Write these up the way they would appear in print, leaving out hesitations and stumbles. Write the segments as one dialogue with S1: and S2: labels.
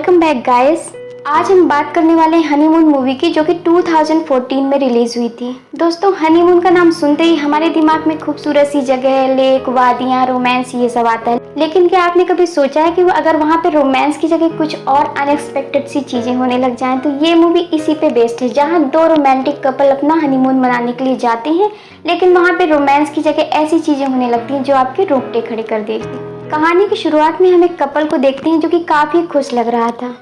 S1: Welcome back guys. आज हम बात करने वाले हैं हनीमून मूवी की, जो कि 2014 में रिलीज हुई थी। दोस्तों, हनीमून का नाम सुनते ही हमारे दिमाग में खूबसूरत सी जगह, लेक, वादियाँ, रोमांस ये सब आता है। लेकिन क्या आपने कभी सोचा है कि वो अगर वहाँ पे रोमांस की जगह कुछ और अनएक्सपेक्टेड सी चीजें होने लग जाएं? तो ये मूवी इसी पे बेस्ड है, जहाँ दो रोमांटिक कपल अपना हनीमून मनाने के लिए जाते हैं, लेकिन वहाँ पे रोमांस की जगह ऐसी चीजें होने लगती हैं जो आपके रोंगटे खड़े कर देती। कहानी की शुरुआत में हम एक कपल को देखते हैं जो कि काफी खुश लग रहा था।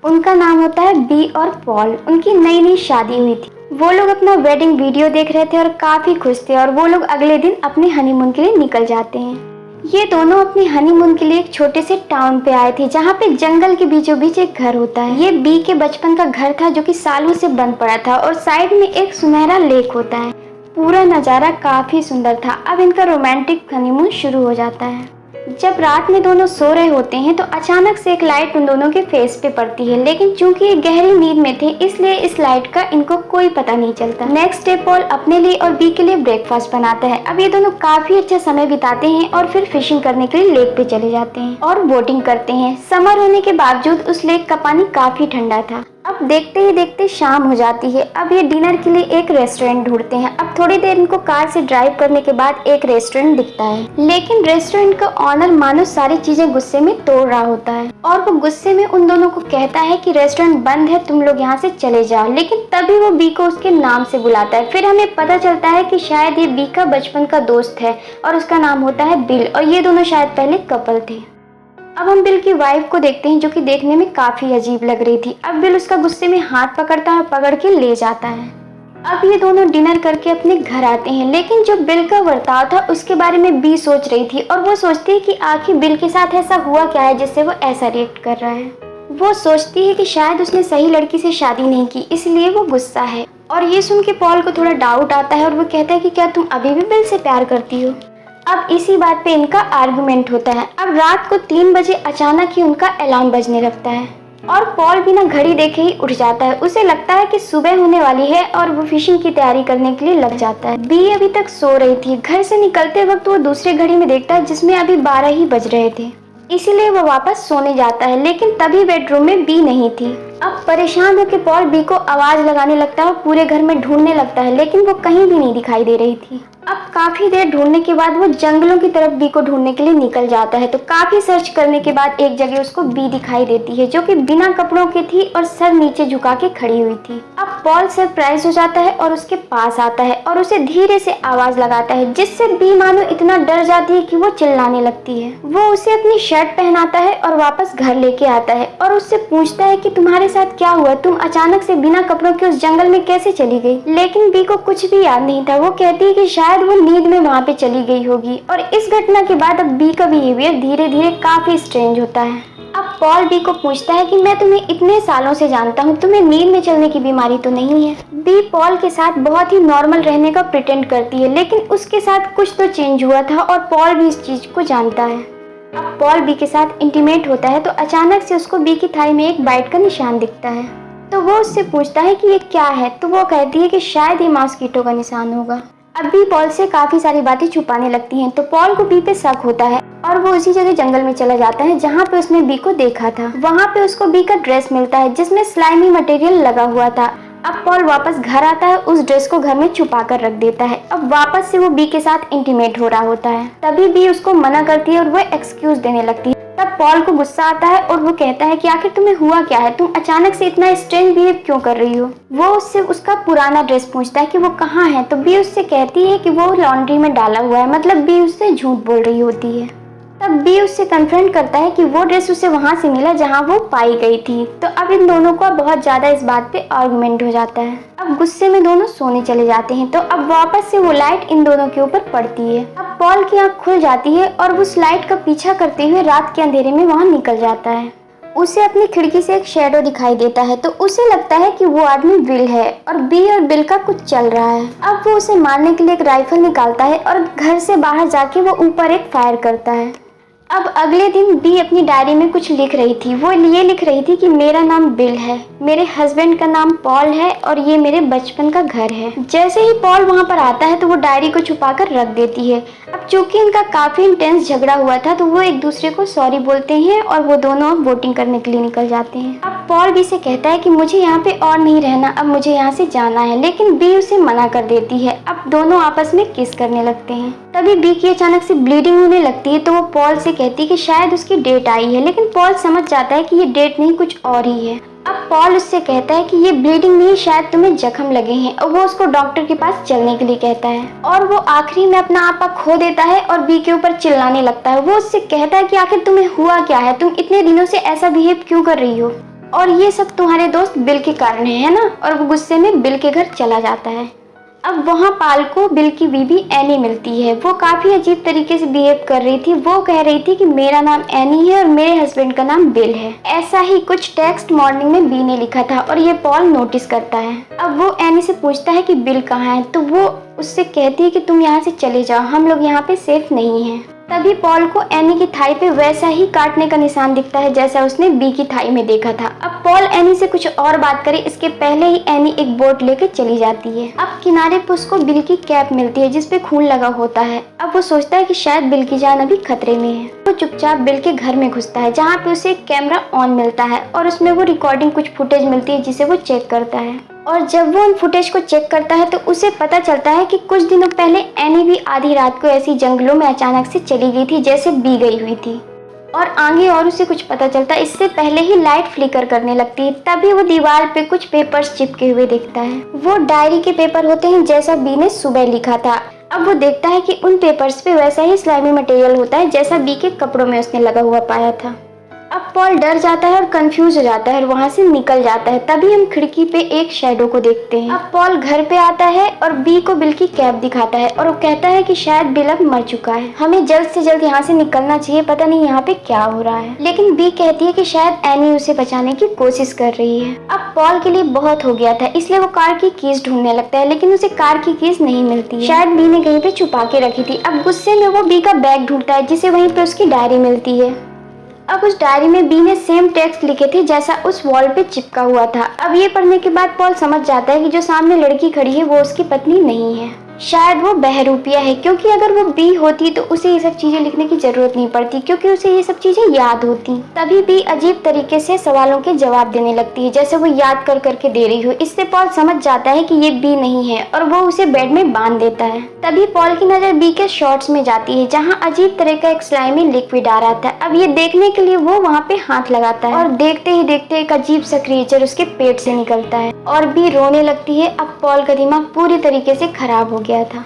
S1: उनका नाम होता है बी और पॉल। उनकी नई नई शादी हुई थी। वो लोग अपना वेडिंग वीडियो देख रहे थे और काफी खुश थे, और वो लोग अगले दिन अपने हनीमून के लिए निकल जाते हैं। ये दोनों अपने हनीमून के लिए एक छोटे से टाउन पे आए थे, जहाँ पे जंगल के बीचों बीच एक घर होता है। ये बी के बचपन का घर था, जो कि सालों से बंद पड़ा था, और साइड में एक सुनहरा लेक होता है। पूरा नज़ारा काफी सुंदर था। अब इनका रोमांटिक हनीमून शुरू हो जाता है। जब रात में दोनों सो रहे होते हैं तो अचानक से एक लाइट उन दोनों के फेस पे पड़ती है, लेकिन चूंकि ये गहरी नींद में थे, इसलिए इस लाइट का इनको कोई पता नहीं चलता। नेक्स्ट डे पॉल अपने लिए और बी के लिए ब्रेकफास्ट बनाता है। अब ये दोनों काफी अच्छा समय बिताते हैं और फिर फिशिंग करने के लिए लेक पे चले जाते हैं और बोटिंग करते हैं। समर होने के बावजूद उस लेक का पानी काफी ठंडा था। अब देखते ही देखते शाम हो जाती है। अब ये डिनर के लिए एक रेस्टोरेंट ढूंढते हैं। अब थोड़ी देर इनको कार से ड्राइव करने के बाद एक रेस्टोरेंट दिखता है, लेकिन रेस्टोरेंट का ऑनर मानो सारी चीजें गुस्से में तोड़ रहा होता है, और वो गुस्से में उन दोनों को कहता है कि रेस्टोरेंट बंद है, तुम लोग यहाँ से चले जाओ। लेकिन तभी वो बी को उसके नाम से बुलाता है। फिर हमें पता चलता है कि शायद ये बी का बचपन का दोस्त है और उसका नाम होता है बिल, और ये दोनों शायद पहले कपल थे। अब हम बिल की वाइफ को देखते हैं, जो कि देखने में काफी अजीब लग रही थी। अब बिल उसका गुस्से में हाथ पकड़ता है और पकड़ के ले जाता है। अब ये दोनों डिनर करके अपने घर आते हैं, लेकिन जो बिल का बर्ताव था उसके बारे में बी सोच रही थी, और वो सोचती है कि आखिर बिल के साथ ऐसा हुआ क्या है जिससे वो ऐसा रिएक्ट कर रहा है। वो सोचती है कि शायद उसने सही लड़की से शादी नहीं की, इसलिए वो गुस्सा है। और ये सुन के पॉल को थोड़ा डाउट आता है, और वो कहता है कि क्या तुम अभी भी बिल से प्यार करती हो? अब इसी बात पे इनका आर्गुमेंट होता है। अब रात को 3 बजे अचानक ही उनका अलार्म बजने लगता है, और पॉल बिना घड़ी देखे ही उठ जाता है। उसे लगता है कि सुबह होने वाली है, और वो फिशिंग की तैयारी करने के लिए लग जाता है। बी अभी तक सो रही थी। घर से निकलते वक्त वो दूसरे घड़ी में देखता है जिसमें अभी 12 ही बज रहे थे, इसीलिए वो वापस सोने जाता है। लेकिन तभी बेडरूम में बी नहीं थी। अब परेशान होकर पॉल बी को आवाज लगाने लगता है और पूरे घर में ढूंढने लगता है, लेकिन वो कहीं भी नहीं दिखाई दे रही थी। अब काफी देर ढूंढने के बाद वो जंगलों की तरफ बी को ढूंढने के लिए निकल जाता है। तो काफी सर्च करने के बाद एक जगह उसको बी दिखाई देती है, जो कि बिना कपड़ों की थी और सर नीचे झुका के खड़ी हुई थी। अब पॉल सरप्राइज हो जाता है और उसके पास आता है और उसे धीरे से आवाज लगाता है, जिससे बी मानो इतना डर जाती है कि वो चिल्लाने लगती है। वो उसे अपनी शर्ट पहनाता है और वापस घर लेके आता है, और उससे पूछता है कि तुम्हारे साथ क्या हुआ, तुम अचानक से बिना कपड़ों के उस जंगल में कैसे चली गई? लेकिन बी को कुछ भी याद नहीं था। वो कहती है कि शायद वो नींद में वहाँ पे चली गई होगी। और इस घटना के बाद अब बी का बिहेवियर धीरे धीरे काफी स्ट्रेंज होता है। अब पॉल बी को पूछता है कि मैं तुम्हें इतने सालों से जानता हूँ, तुम्हें नींद में चलने की बीमारी तो नहीं है? बी पॉल के साथ बहुत ही नॉर्मल रहने का प्रिटेंड करती है, लेकिन उसके साथ कुछ तो चेंज हुआ था, और पॉल भी इस चीज को जानता है। अब पॉल बी के साथ इंटीमेट होता है तो अचानक से उसको बी की थाई में एक बाइट का निशान दिखता है। तो वो उससे पूछता है कि ये क्या है? तो वो कहती है कि शायद ये मॉस्किटो का निशान होगा। अब बी पॉल से काफी सारी बातें छुपाने लगती हैं, तो पॉल को बी पे शक होता है, और वो उसी जगह जंगल में चला जाता है जहाँ पे उसने बी को देखा था। वहाँ पे उसको बी का ड्रेस मिलता है जिसमें स्लाइमी मटेरियल लगा हुआ था। अब पॉल वापस घर आता है, उस ड्रेस को घर में छुपा कर रख देता है। अब वापस से वो बी के साथ इंटीमेट हो रहा होता है। तभी बी उसको मना करती है और वो एक्सक्यूज देने लगती है। तब पॉल को गुस्सा आता है और वो कहता है कि आखिर तुम्हें हुआ क्या है, तुम अचानक से इतना स्ट्रेंज बिहेव क्यों कर रही हो? वो उससे उसका पुराना ड्रेस पूछता है कि वो कहाँ है, तो बी उससे कहती है कि वो लॉन्ड्री में डाला हुआ है। मतलब बी उससे झूठ बोल रही होती है। तब बी उससे कन्फ्रंट करता है कि वो ड्रेस उसे वहां से मिला जहां वो पाई गई थी। तो अब इन दोनों का बहुत ज्यादा इस बात पे आर्गुमेंट हो जाता है। अब गुस्से में दोनों सोने चले जाते हैं। तो अब वापस से वो लाइट इन दोनों के ऊपर पड़ती है। अब पॉल की आंख खुल जाती है और वो उस लाइट का पीछा करते हुए रात के अंधेरे में वहां निकल जाता है। उसे अपनी खिड़की से एक शैडो दिखाई देता है, तो उसे लगता है कि वो आदमी बिल है, और बी और बिल का कुछ चल रहा है। अब वो उसे मारने के लिए एक राइफल निकालता है और घर से बाहर जाके वो ऊपर एक फायर करता है। अब अगले दिन बी अपनी डायरी में कुछ लिख रही थी। वो ये लिख रही थी कि मेरा नाम बिल है, मेरे हस्बैंड का नाम पॉल है और ये मेरे बचपन का घर है। जैसे ही पॉल वहाँ पर आता है तो वो डायरी को छुपाकर रख देती है। अब चूंकि उनका काफी इंटेंस झगड़ा हुआ था तो वो एक दूसरे को सॉरी बोलते हैं और वो दोनों अब वोटिंग करने के लिए निकल जाते हैं। अब पॉल बी से कहता है कि मुझे यहाँ पे और नहीं रहना, अब मुझे यहाँ से जाना है, लेकिन बी उसे मना कर देती है। अब दोनों आपस में किस करने लगते हैं। तभी बी की अचानक से ब्लीडिंग होने लगती है तो वो पॉल से कहती है कि शायद उसकी डेट आई है, लेकिन पॉल समझ जाता है कि ये डेट नहीं कुछ और ही है। अब पॉल उससे कहता है कि ये ब्लीडिंग नहीं, शायद तुम्हें जख्म लगे हैं, और वो उसको डॉक्टर के पास चलने के लिए कहता है और वो आखिरी में अपना आपा खो देता है और बी के ऊपर चिल्लाने लगता है। वो उससे कहता है कि आखिर तुम्हें हुआ क्या है, तुम इतने दिनों से ऐसा बिहेव क्यों कर रही हो, और ये सब तुम्हारे दोस्त बिल के कारण है ना। और वो गुस्से में बिल के घर चला जाता है। अब वहाँ पाल को बिल की बीवी एनी मिलती है। वो काफी अजीब तरीके से बिहेव कर रही थी। वो कह रही थी कि मेरा नाम एनी है और मेरे हस्बैंड का नाम बिल है। ऐसा ही कुछ टेक्स्ट मॉर्निंग में बी ने लिखा था और ये पॉल नोटिस करता है। अब वो एनी से पूछता है कि बिल कहाँ है, तो वो उससे कहती है कि तुम यहाँ से चले जाओ, हम लोग यहाँ पे सेफ नहीं हैं। तभी पॉल को एनी की थाई पे वैसा ही काटने का निशान दिखता है जैसा उसने बी की थाई में देखा था। अब पॉल एनी से कुछ और बात करे इसके पहले ही एनी एक बोट लेकर चली जाती है। अब किनारे पे उसको बिल की कैप मिलती है जिसपे खून लगा होता है। अब वो सोचता है कि शायद बिल की जान अभी खतरे में है। वो चुपचाप बिल के घर में घुसता है जहाँ पे उसे एक कैमरा ऑन मिलता है और उसमें वो रिकॉर्डिंग कुछ फुटेज मिलती है जिसे वो चेक करता है। और जब वो उन फुटेज को चेक करता है तो उसे पता चलता है कि कुछ दिनों पहले एनी भी आधी रात को ऐसी जंगलों में अचानक से चली गई थी जैसे बी गई हुई थी। और आगे और उसे कुछ पता चलता है, इससे पहले ही लाइट फ्लिकर करने लगती है। तभी वो दीवार पे कुछ पेपर्स चिपके हुए दिखता है। वो डायरी के पेपर होते हैं जैसा बी ने सुबह लिखा था। अब वो देखता है कि उन पेपर्स पे वैसा ही स्लाइमी मटेरियल होता है जैसा बी के कपड़ों में उसने लगा हुआ पाया था। अब पॉल डर जाता है और कंफ्यूज हो जाता है और वहाँ से निकल जाता है। तभी हम खिड़की पे एक शैडो को देखते हैं। अब पॉल घर पे आता है और बी को बिल की कैप दिखाता है और वो कहता है कि शायद बिल अब मर चुका है, हमें जल्द से जल्द यहाँ से निकलना चाहिए, पता नहीं यहाँ पे क्या हो रहा है। लेकिन बी कहती है कि शायद एनी उसे बचाने की कोशिश कर रही है। अब पॉल के लिए बहुत हो गया था, इसलिए वो कार की कीज ढूंढने लगता है, लेकिन उसे कार की कीज नहीं मिलती, शायद बी ने कहीं पे छुपा के रखी थी। अब गुस्से में वो बी का बैग ढूंढता है जिसे वहीं पे उसकी डायरी मिलती है। अब उस डायरी में बी ने सेम टेक्स्ट लिखे थे जैसा उस वॉल पे चिपका हुआ था। अब ये पढ़ने के बाद पॉल समझ जाता है कि जो सामने लड़की खड़ी है वो उसकी पत्नी नहीं है, शायद वो बहरूपिया है, क्योंकि अगर वो बी होती तो उसे ये सब चीजें लिखने की जरूरत नहीं पड़ती क्योंकि उसे ये सब चीजें याद होती। तभी बी अजीब तरीके से सवालों के जवाब देने लगती है जैसे वो याद कर करके दे रही हो। इससे पॉल समझ जाता है कि ये बी नहीं है और वो उसे बेड में बांध देता है। तभी पॉल की नजर बी के शॉर्ट्स में जाती है जहाँ अजीब तरह का एक स्लाइमी लिक्विड आ रहा था। अब ये देखने के लिए वो वहाँ पे हाथ लगाता है और देखते ही देखते एक अजीब सा क्रिएचर उसके पेट से निकलता है और बी रोने लगती है। अब पॉल का दिमाग पूरी तरीके से खराब हो गया था,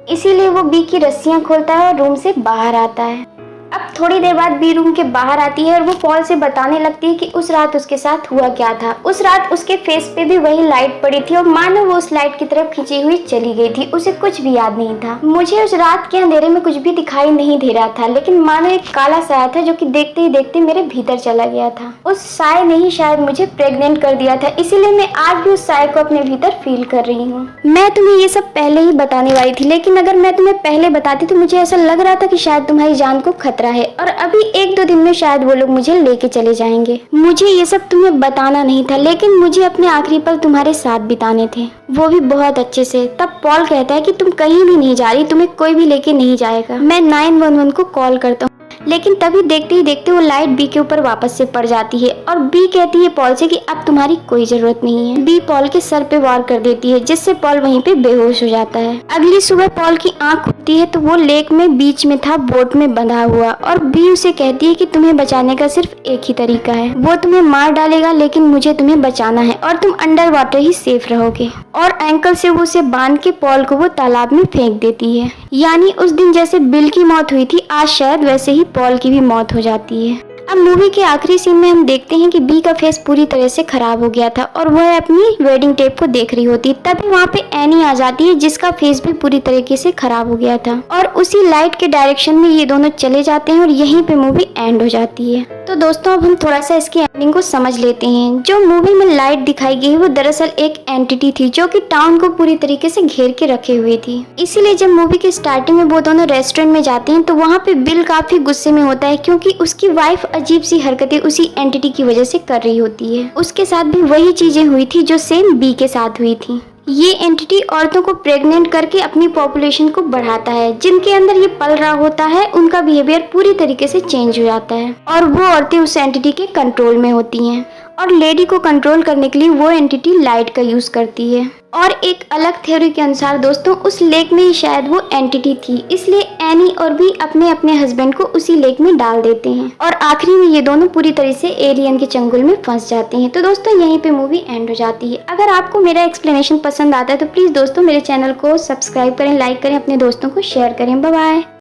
S1: इसीलिए वो बी की रस्सियां खोलता है और रूम से बाहर आता है। अब थोड़ी देर बाद बी रूम के बाहर आती है और वो पॉल से बताने लगती है कि उस रात उसके साथ हुआ क्या था। उस रात उसके फेस पे भी वही लाइट पड़ी थी और मानो वो उस लाइट की तरफ खींची हुई चली गई थी। उसे कुछ भी याद नहीं था। मुझे उस रात के अंधेरे में कुछ भी दिखाई नहीं दे रहा था, लेकिन मानो एक काला साया था जो कि देखते ही देखते मेरे भीतर चला गया था। उस साय ने ही शायद मुझे प्रेग्नेंट कर दिया था, इसीलिए मैं आज भी उस साय को अपने भीतर फील कर रही हूँ। मैं तुम्हें ये सब पहले ही बताने वाली थी, लेकिन अगर मैं तुम्हें पहले बताती तो मुझे ऐसा लग रहा था कि शायद तुम्हारी जान को खतरा है और अभी 1-2 दिन में शायद वो लोग मुझे लेके चले जाएंगे। मुझे ये सब तुम्हें बताना नहीं था, लेकिन मुझे अपने आखिरी पल तुम्हारे साथ बिताने थे, वो भी बहुत अच्छे से। तब पॉल कहता है कि तुम कहीं भी नहीं जा रही, तुम्हें कोई भी लेके नहीं जाएगा, मैं 911 को कॉल करता हूँ। लेकिन तभी देखते ही देखते वो लाइट बी के ऊपर वापस से पड़ जाती है और बी कहती है पॉल से कि अब तुम्हारी कोई जरूरत नहीं है। बी पॉल के सर पे वार कर देती है जिससे पॉल वहीं पे बेहोश हो जाता है। अगली सुबह पॉल की आंख खुलती है तो वो लेक में बीच में था, बोट में बंधा हुआ, और बी उसे कहती है कि तुम्हें बचाने का सिर्फ एक ही तरीका है, वो तुम्हें मार डालेगा लेकिन मुझे तुम्हें बचाना है और तुम अंडर वाटर ही सेफ रहोगे। और एंकल से वो उसे बांध के पॉल को वो तालाब में फेंक देती है। यानी उस दिन जैसे बिल की मौत हुई थी आज शायद वैसे ही पॉल की भी मौत हो जाती है। अब मूवी के आखिरी सीन में हम देखते हैं कि बी का फेस पूरी तरह से खराब हो गया था और वह अपनी वेडिंग टेप को देख रही होती। तभी वहाँ पे एनी आ जाती है जिसका फेस भी पूरी तरीके से खराब हो गया था और उसी लाइट के डायरेक्शन में ये दोनों चले जाते हैं और यहीं पे मूवी एंड हो जाती है। तो दोस्तों अब हम थोड़ा सा इसकी एंडिंग को समझ लेते हैं। जो मूवी में लाइट दिखाई गई वो दरअसल एक एंटिटी थी जो कि टाउन को पूरी तरीके से घेर के रखे हुए थी। इसीलिए जब मूवी के स्टार्टिंग में वो दोनों रेस्टोरेंट में जाते हैं तो वहाँ पे बिल काफी गुस्से में होता है क्योंकि उसकी वाइफ अजीब सी हरकतें उसी एंटिटी की वजह से कर रही होती है। उसके साथ भी वही चीजें हुई थी जो सेम बी के साथ हुई थी। ये एंटिटी औरतों को प्रेग्नेंट करके अपनी पॉपुलेशन को बढ़ाता है। जिनके अंदर ये पल रहा होता है उनका बिहेवियर पूरी तरीके से चेंज हो जाता है और वो औरतें उस एंटिटी के कंट्रोल में होती हैं और लेडी को कंट्रोल करने के लिए वो एंटिटी लाइट का यूज करती है। और एक अलग थ्योरी के अनुसार दोस्तों उस लेक में ही शायद वो एंटिटी थी, इसलिए एनी और भी अपने अपने हस्बैंड को उसी लेक में डाल देते हैं और आखिरी में ये दोनों पूरी तरह से एलियन के चंगुल में फंस जाते हैं। तो दोस्तों यहीं पे मूवी एंड हो जाती है। अगर आपको मेरा एक्सप्लेनेशन पसंद आता है तो प्लीज दोस्तों मेरे चैनल को सब्सक्राइब करें, लाइक करें, अपने दोस्तों को शेयर करें। Bye bye.